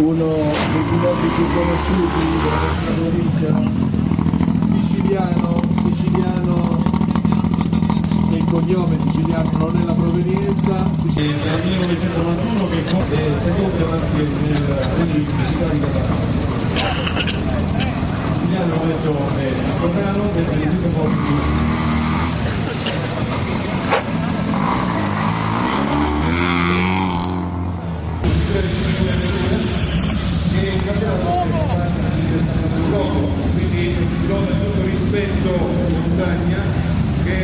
uno dei piloti più conosciuti della nostra provincia, siciliano, che il cognome siciliano non è la provenienza. Nel 1991 che è secondo anche nel rally musicale di Casalano. Siciliano ho detto Corrano, mentre il un po' più. Quindi pilota di tutto rispetto in montagna che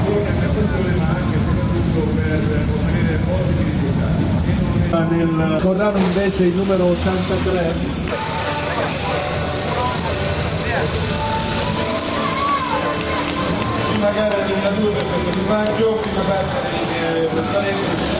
buona prestazione ma anche soprattutto per ottenere ottimi risultati. Nel Corrano invece il numero 83. Prima gara di 2 per questo di maggio, prima passa di Salento.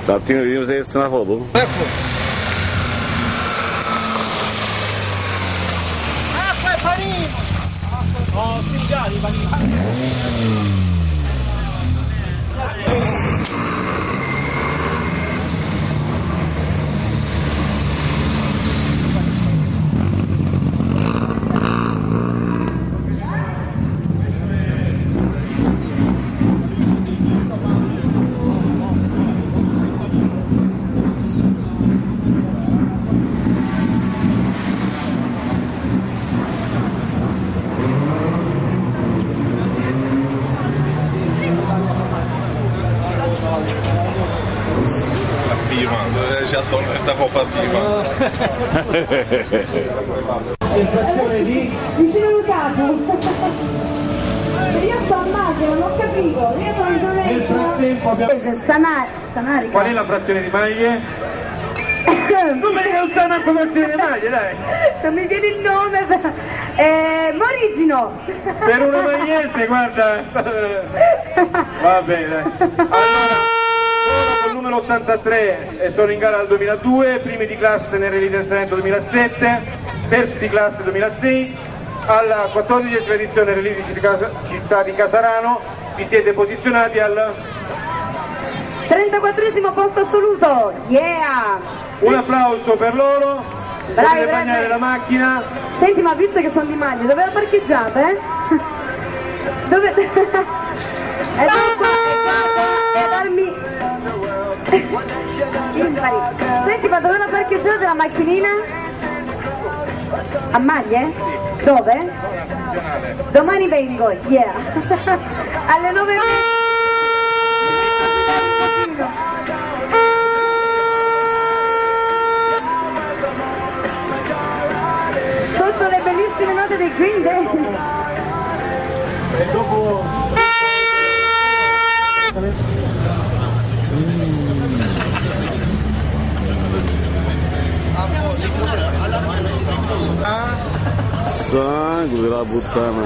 Stamattina vediamo se è una foto. Acqua e panino! Oh, stingiati i panini! Questa cooperativa. Vicino Lucato. Io sto a macchina, non ho capito, io sono in Giornale. Nel frattempo abbiamo... Sanari. Qual è la frazione di maglie? Non mi devo stare una frazione di maglie, dai! Non mi viene il nome, Morigino! Per una magliese, guarda! Va bene, allora... Con il numero 83 sono in gara al 2002, primi di classe nel rilizionamento 2007, terzi di classe 2006, alla 14ª edizione Rally di città di Casarano vi siete posizionati al 34esimo posto assoluto, yeah! Un applauso per loro, potete bagnare la macchina. Senti, ma visto che sono di maglia, dove la parcheggiate? Dove... È qua, e darmi... Senti, ma dove la parcheggiate la macchinina? A Maglie? Dove? Domani vengo, yeah! Alle 9:30. Sotto le bellissime note dei Green Day. E dopo... Sangue della puttana.